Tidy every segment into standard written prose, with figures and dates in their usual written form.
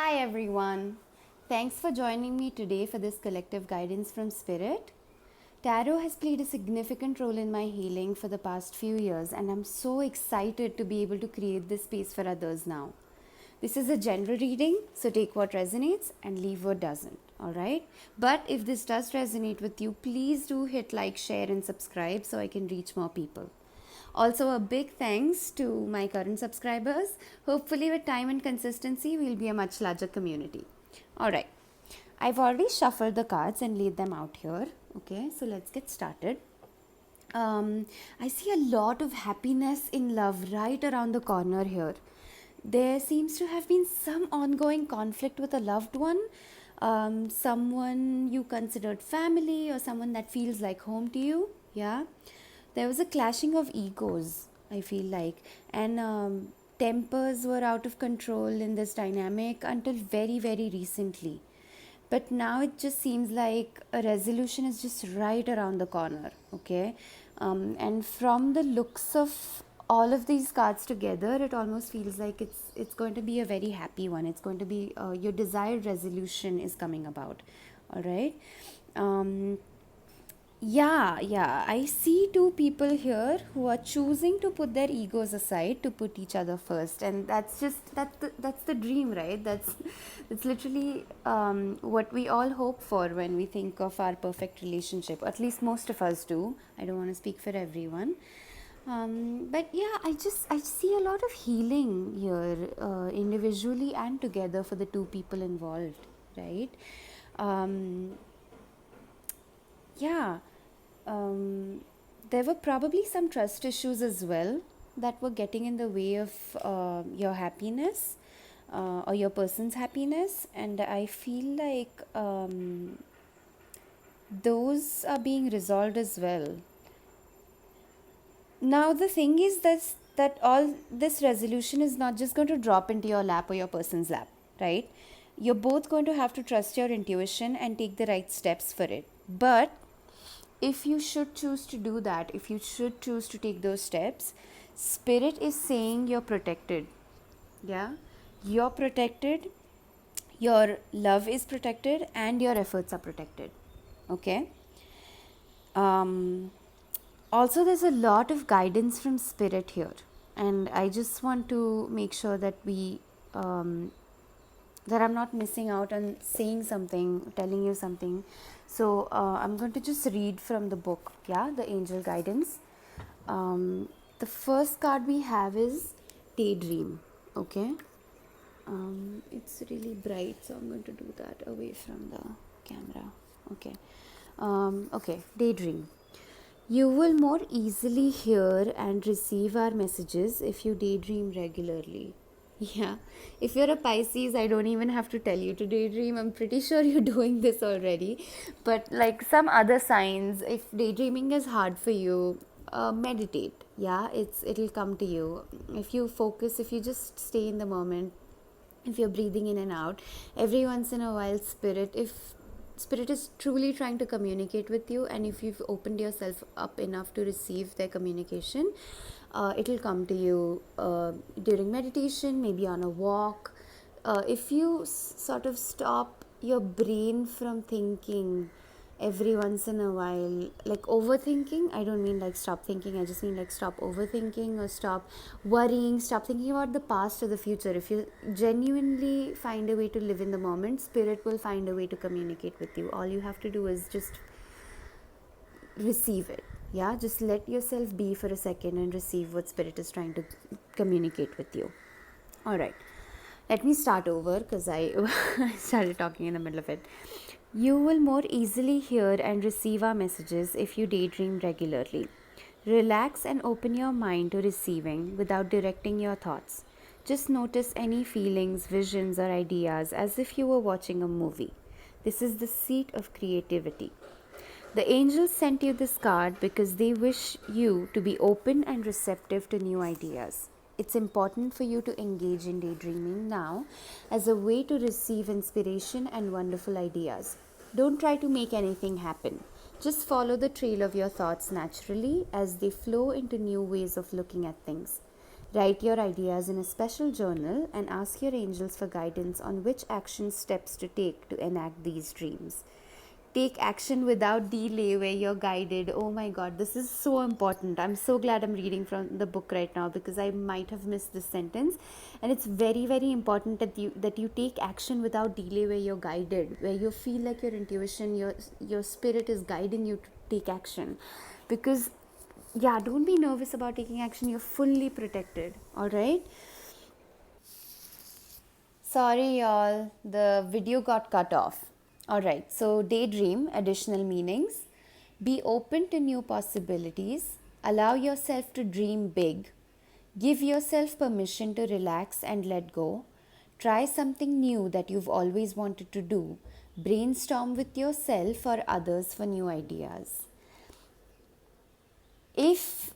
Hi everyone. Thanks for joining me today for this collective guidance from Spirit. Tarot has played a significant role in my healing for the past few years, and I'm so excited to be able to create this space for others now. This is a general reading, so take what resonates and leave what doesn't, alright? But if this does resonate with you, please do hit like, share, and subscribe so I can reach more people. Also, a big thanks to my current subscribers. Hopefully, with time and consistency, we'll be a much larger community. Alright, I've already shuffled the cards and laid them out here. Okay, so let's get started. I see a lot of happiness in love right around the corner here. There seems to have been some ongoing conflict with a loved one, someone you considered family, or someone that feels like home to you. Yeah, there was a clashing of egos, I feel like, and tempers were out of control in this dynamic until very, very recently. But now it just seems like a resolution is just right around the corner. Okay, and from the looks of all of these cards together, it almost feels like it's going to be a very happy one. It's going to be your desired resolution is coming about. All right. um, yeah, I see two people here who are choosing to put their egos aside to put each other first, and that's the dream, right? That's literally what we all hope for when we think of our perfect relationship. At least most of us do. I don't want to speak for everyone, but yeah, I see a lot of healing here, individually and together for the two people involved, right? Um, yeah, um, there were probably some trust issues as well that were getting in the way of your happiness, or your person's happiness, and I feel like those are being resolved as well. Now the thing is that all this resolution is not just going to drop into your lap or your person's lap, right? You're both going to have to trust your intuition and take the right steps for it. But if you should choose to do that, if you should choose to take those steps, Spirit is saying you're protected. Yeah, you're protected, your love is protected, and your efforts are protected. Okay. um Also, there's a lot of guidance from Spirit here, and I just want to make sure that that I'm not missing out on saying something, telling you something. So I'm going to just read from the book, yeah, the angel guidance. The first card we have is Daydream. Okay. It's really bright, so I'm going to do that away from the camera. Okay. Okay, Daydream. You will more easily hear and receive our messages if you daydream regularly. Yeah, if you're a Pisces, I don't even have to tell you to daydream. I'm pretty sure you're doing this already. But like some other signs, if daydreaming is hard for you, meditate. Yeah, it'll come to you. If you focus, if you just stay in the moment, if you're breathing in and out every once in a while, if spirit is truly trying to communicate with you, and if you've opened yourself up enough to receive their communication, it'll come to you during meditation, maybe on a walk. If you sort of stop your brain from thinking every once in a while, like overthinking, I don't mean like stop thinking, I just mean like stop overthinking or stop worrying, stop thinking about the past or the future. If you genuinely find a way to live in the moment, Spirit will find a way to communicate with you. All you have to do is just receive it. Yeah, just let yourself be for a second and receive what Spirit is trying to communicate with you. All right, let me start over because I I started talking in the middle of it. You will more easily hear and receive our messages if you daydream regularly. Relax and open your mind to receiving without directing your thoughts. Just notice any feelings, visions, or ideas as if you were watching a movie. This is the seat of creativity. The angels sent you this card because they wish you to be open and receptive to new ideas. It's important for you to engage in daydreaming now as a way to receive inspiration and wonderful ideas. Don't try to make anything happen. Just follow the trail of your thoughts naturally as they flow into new ways of looking at things. Write your ideas in a special journal and ask your angels for guidance on which action steps to take to enact these dreams. Take action without delay where you're guided. Oh my god, this is so important. I'm so glad I'm reading from the book right now because I might have missed this sentence. And it's very, very important that you take action without delay where you're guided, where you feel like your intuition, your spirit is guiding you to take action. Because yeah, don't be nervous about taking action. You're fully protected. All right. Sorry, y'all, the video got cut off. Alright, so daydream, additional meanings. Be open to new possibilities. Allow yourself to dream big. Give yourself permission to relax and let go. Try something new that you've always wanted to do. Brainstorm with yourself or others for new ideas. If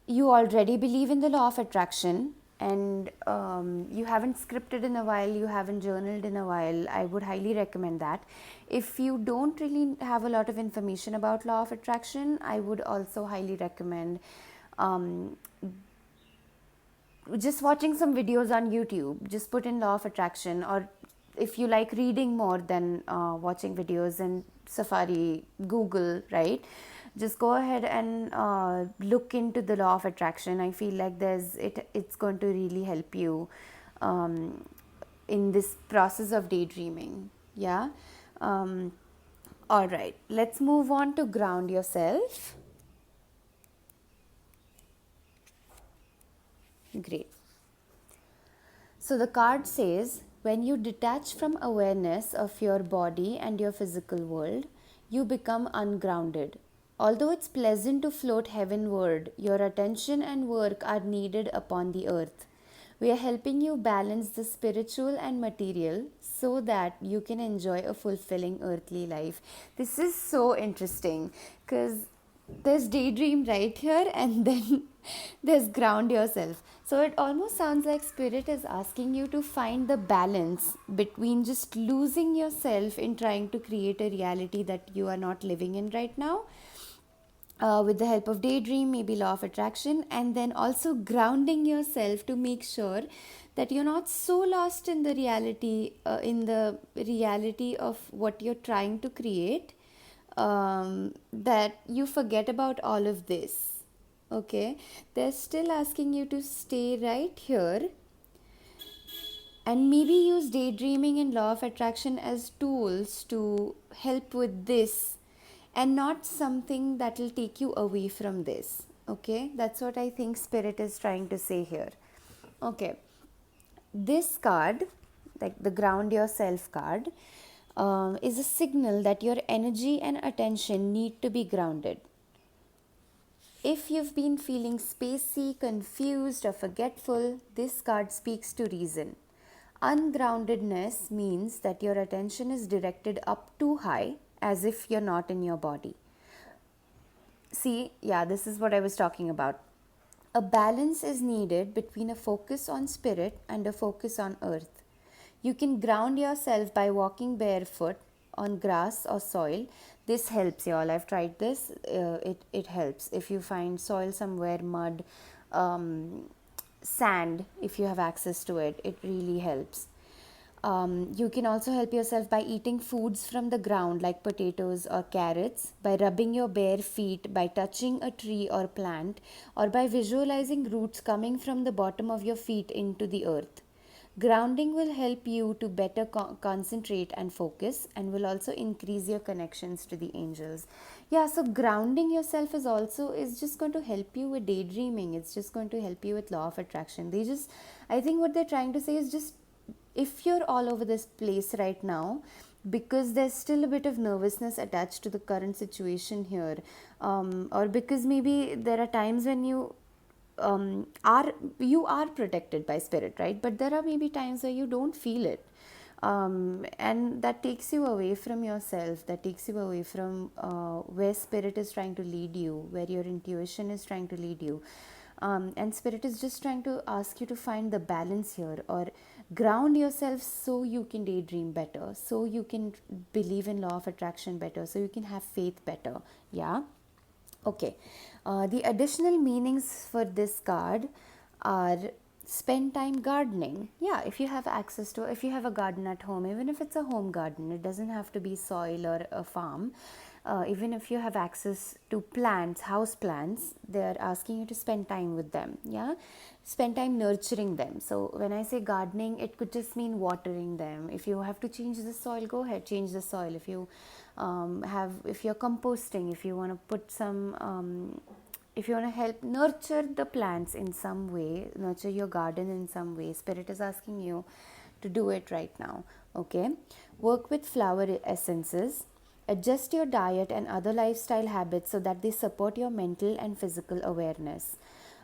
you already believe in the law of attraction and you haven't scripted in a while, you haven't journaled in a while, I would highly recommend that. If you don't really have a lot of information about law of attraction, I would also highly recommend just watching some videos on YouTube. Just put in law of attraction, or if you like reading more than watching videos in Safari, Google, right? Just go ahead and look into the law of attraction. I feel like it's going to really help you in this process of daydreaming. Yeah. All right. Let's move on to ground yourself. Great. So the card says, when you detach from awareness of your body and your physical world, you become ungrounded. Although it's pleasant to float heavenward, your attention and work are needed upon the earth. We are helping you balance the spiritual and material so that you can enjoy a fulfilling earthly life. This is so interesting because there's daydream right here and then there's ground yourself. So it almost sounds like spirit is asking you to find the balance between just losing yourself in trying to create a reality that you are not living in right now, with the help of daydream, maybe law of attraction, and then also grounding yourself to make sure that you're not so lost in the reality of what you're trying to create, that you forget about all of this. Okay, they're still asking you to stay right here and maybe use daydreaming and law of attraction as tools to help with this and not something that will take you away from this. Okay, that's what I think spirit is trying to say here. Okay, this card, like the ground yourself card, is a signal that your energy and attention need to be grounded. If you've been feeling spacey, confused, or forgetful, this card speaks to reason. Ungroundedness means that your attention is directed up too high, as if you're not in your body. See, yeah, this is what I was talking about. A balance is needed between a focus on spirit and a focus on earth. You can ground yourself by walking barefoot on grass or soil. This helps, y'all. I've tried this. It helps. If you find soil somewhere, mud, sand, if you have access to it, it really helps. You can also help yourself by eating foods from the ground like potatoes or carrots, by rubbing your bare feet, by touching a tree or plant, or by visualizing roots coming from the bottom of your feet into the earth. Grounding will help you to better concentrate and focus, and will also increase your connections to the angels. Yeah, so grounding yourself is just going to help you with daydreaming. It's just going to help you with law of attraction. I think what they're trying to say is, just if you're all over this place right now because there's still a bit of nervousness attached to the current situation here, or because maybe there are times when you are protected by spirit, right? But there are maybe times where you don't feel it, and that takes you away from yourself, that takes you away from where spirit is trying to lead you, where your intuition is trying to lead you. And spirit is just trying to ask you to find the balance here, or ground yourself so you can daydream better, so you can believe in law of attraction better, so you can have faith better. Yeah. Okay. The additional meanings for this card, are spend time gardening. Yeah, if you have access to, if you have a garden at home, even if it's a home garden, it doesn't have to be soil or a farm. Even if you have access to plants, house plants, they're asking you to spend time with them. Yeah, spend time nurturing them. So when I say gardening, it could just mean watering them. If you have to change the soil, go ahead, change the soil. If you if you're composting, if you want to put some if you want to help nurture the plants in some way, nurture your garden in some way, spirit is asking you to do it right now. Okay, work with flower essences, adjust your diet and other lifestyle habits so that they support your mental and physical awareness.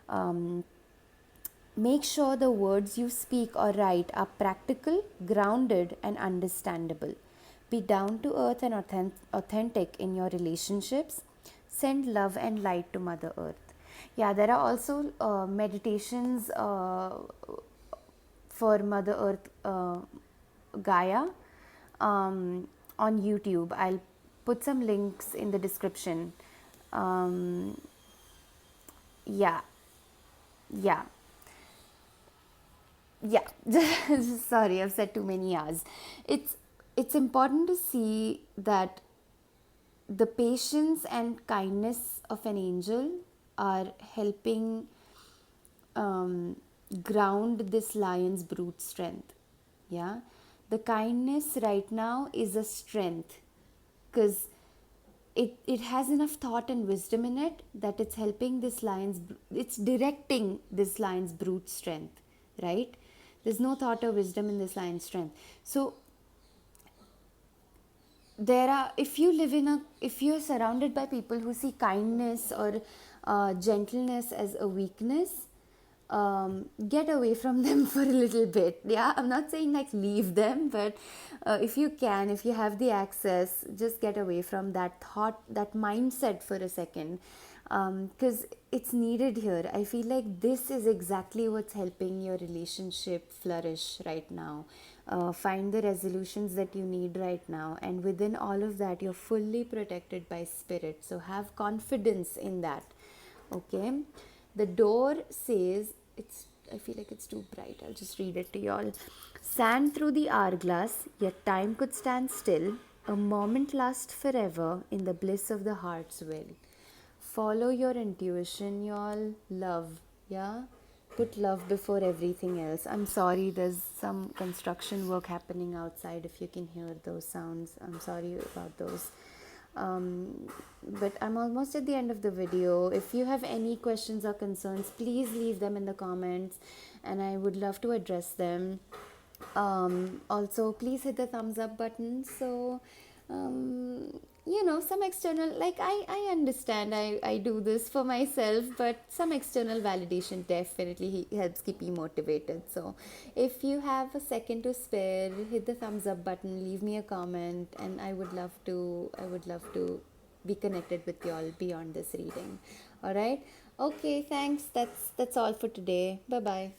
um, Make sure the words you speak or write are practical, grounded, and understandable. Be down to earth and authentic in your relationships. Send love and light to Mother Earth. Yeah, there are also meditations for Mother Earth, Gaia, on YouTube. I'll put some links in the description. Um, yeah, yeah. Yeah, sorry, I've said too many hours. It's important to see that the patience and kindness of an angel are helping um, ground this lion's brute strength. Yeah, the kindness right now is a strength because it has enough thought and wisdom in it that it's helping this lion's, it's directing this lion's brute strength, right? There's no thought or wisdom in this lion's strength. So there are, if you live in a, if you're surrounded by people who see kindness or gentleness as a weakness, get away from them for a little bit. Yeah, I'm not saying like leave them, but if you can, if you have the access, just get away from that thought, that mindset for a second, because it's needed here. I feel like this is exactly what's helping your relationship flourish right now. Find the resolutions that you need right now, and within all of that, you're fully protected by spirit. So have confidence in that. Okay, the door says, it's, I feel like it's too bright, I'll just read it to y'all. Sand through the hourglass, yet time could stand still. A moment lasts forever in the bliss of the heart's will. Follow your intuition, y'all. Love, yeah? Put love before everything else. I'm sorry, there's some construction work happening outside. If you can hear those sounds, I'm sorry about those. But I'm almost at the end of the video. If you have any questions or concerns, please leave them in the comments and I would love to address them. Also, please hit the thumbs up button. So you know, some external, like I understand, I do this for myself, but some external validation definitely helps keep me motivated. So if you have a second to spare, hit the thumbs up button, leave me a comment, and I would love to be connected with y'all beyond this reading. All right, okay, thanks, that's all for today. Bye bye.